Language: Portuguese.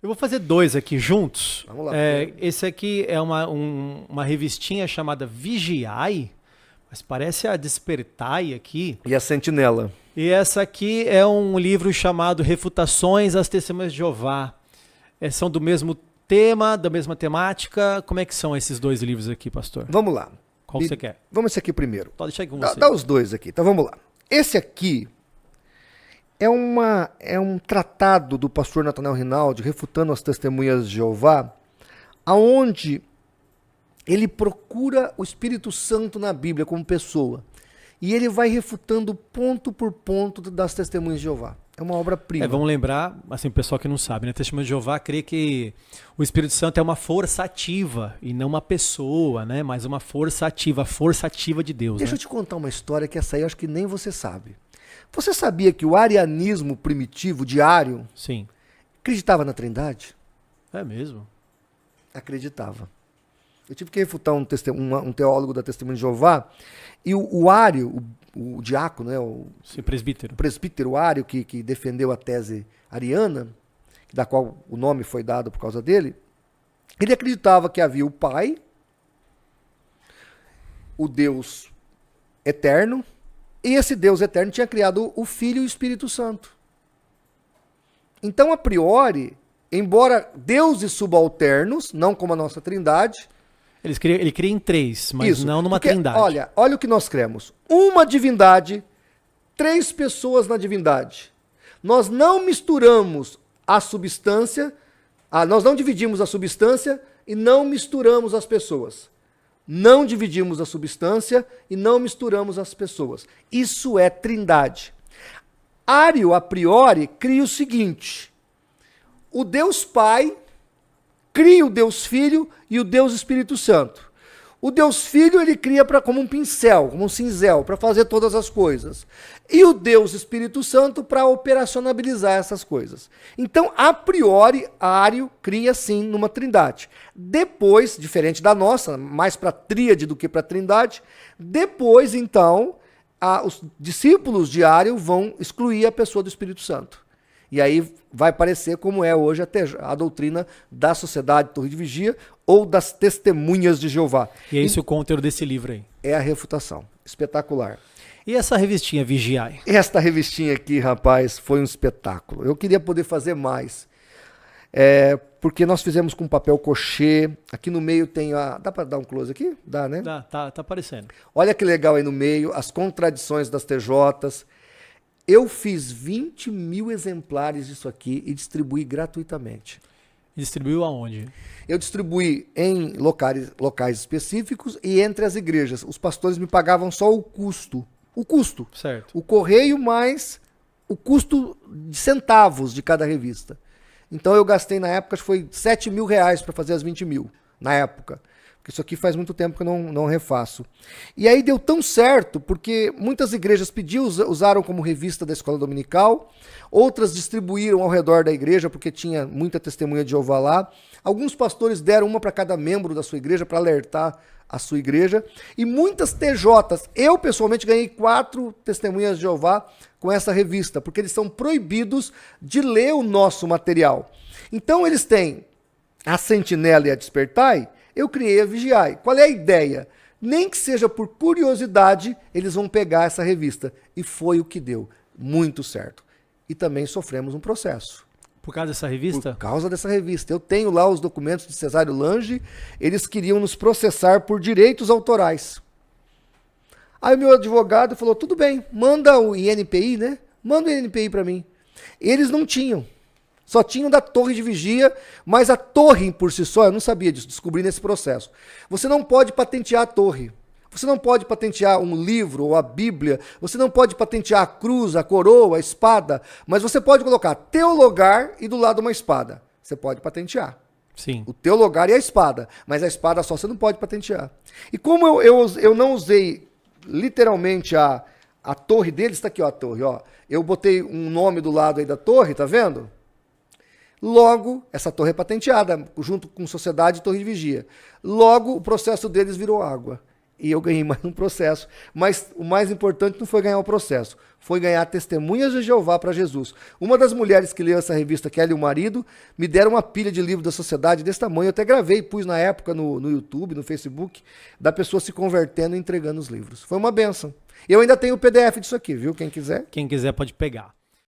Eu vou fazer dois aqui juntos. Vamos lá. Esse aqui é uma revistinha chamada Vigiai, mas parece a Despertai aqui. E a Sentinela. E essa aqui é um livro chamado Refutações às Testemunhas de Jeová. São do mesmo tema, da mesma temática. Como é que são esses dois livros aqui, pastor? Vamos lá. Qual você quer? Vamos esse aqui primeiro. Pode deixar aqui com você. Dá os dois aqui. Então vamos lá. Esse aqui é um tratado do pastor Nathanael Rinaldi, refutando as testemunhas de Jeová, aonde ele procura o Espírito Santo na Bíblia como pessoa. E ele vai refutando ponto por ponto das testemunhas de Jeová. É uma obra-prima. Vamos lembrar, assim, o pessoal que não sabe, né? Testemunho de Jeová crê que o Espírito Santo é uma força ativa e não uma pessoa, né? Mas uma força ativa, a força ativa de Deus. Deixa né? eu te contar uma história que essa aí eu acho que nem você sabe. Você sabia que o arianismo primitivo, de Ário, Sim. acreditava na Trindade? É mesmo? Acreditava. Eu tive que refutar um teólogo da Testemunha de Jeová, e o Ário, o diácono, né, Sim, presbítero. o presbítero Ário, que defendeu a tese ariana, da qual o nome foi dado por causa dele, ele acreditava que havia o Pai, o Deus eterno, e esse Deus eterno tinha criado o Filho e o Espírito Santo. Então, a priori, embora deuses subalternos, não como a nossa Trindade, Ele cria em três, mas isso, não numa porque, trindade. Olha o que nós cremos. Uma divindade, três pessoas na divindade. Nós não misturamos a substância, nós não dividimos a substância e não misturamos as pessoas. Não dividimos a substância e não misturamos as pessoas. Isso é trindade. Ário, a priori, cria o seguinte: o Deus Pai cria o Deus Filho e o Deus Espírito Santo. O Deus Filho ele cria como um pincel, como um cinzel, para fazer todas as coisas. E o Deus Espírito Santo para operacionalizar essas coisas. Então, a priori, Ário cria sim numa trindade. Depois, diferente da nossa, mais para tríade do que para trindade, depois, então, os discípulos de Ário vão excluir a pessoa do Espírito Santo. E aí vai parecer como é hoje a doutrina da Sociedade Torre de Vigia ou das Testemunhas de Jeová. E é esse o conteúdo desse livro aí. É a refutação. Espetacular. E essa revistinha, Vigiai? Esta revistinha aqui, rapaz, foi um espetáculo. Eu queria poder fazer mais. Porque nós fizemos com papel cochê. Aqui no meio tem Dá para dar um close aqui? Dá, né? Dá, tá aparecendo. Olha que legal aí no meio, as contradições das TJs. Eu fiz 20 mil exemplares disso aqui e distribuí gratuitamente. E distribuiu aonde? Eu distribuí em locais específicos e entre as igrejas. Os pastores me pagavam só o custo. O custo. Certo. O correio mais o custo de centavos de cada revista. Então eu gastei na época, acho que foi 7 mil reais para fazer as 20 mil. Na época. Porque isso aqui faz muito tempo que eu não refaço. E aí deu tão certo, porque muitas igrejas pediam, usaram como revista da escola dominical, outras distribuíram ao redor da igreja, porque tinha muita testemunha de Jeová lá. Alguns pastores deram uma para cada membro da sua igreja, para alertar a sua igreja. E muitas TJs, eu pessoalmente ganhei 4 testemunhas de Jeová com essa revista, porque eles são proibidos de ler o nosso material. Então eles têm a Sentinela e a Despertai. Eu criei a Vigiai. Qual é a ideia? Nem que seja por curiosidade, eles vão pegar essa revista. E foi o que deu. Muito certo. E também sofremos um processo. Por causa dessa revista? Por causa dessa revista. Eu tenho lá os documentos de Cesário Lange. Eles queriam nos processar por direitos autorais. Aí o meu advogado falou, tudo bem, manda o INPI, né? Manda o INPI para mim. Eles não tinham. Só tinham da torre de vigia, mas a torre por si só, eu não sabia disso, descobri nesse processo. Você não pode patentear a torre. Você não pode patentear um livro ou a Bíblia. Você não pode patentear a cruz, a coroa, a espada. Mas você pode colocar teu lugar e do lado uma espada. Você pode patentear. Sim. O teu lugar e a espada. Mas a espada só você não pode patentear. E como eu não usei literalmente a torre deles, está aqui ó, a torre. Ó. Eu botei um nome do lado aí da torre, tá vendo? Logo, essa torre é patenteada, junto com Sociedade e Torre de Vigia. Logo, o processo deles virou água. E eu ganhei mais um processo. Mas o mais importante não foi ganhar o processo, foi ganhar testemunhas de Jeová para Jesus. Uma das mulheres que leu essa revista, que ela e o marido, me deram uma pilha de livros da sociedade desse tamanho. Eu até gravei, pus na época no YouTube, no Facebook, da pessoa se convertendo e entregando os livros. Foi uma bênção. Eu ainda tenho o PDF disso aqui, viu? Quem quiser. Quem quiser pode pegar.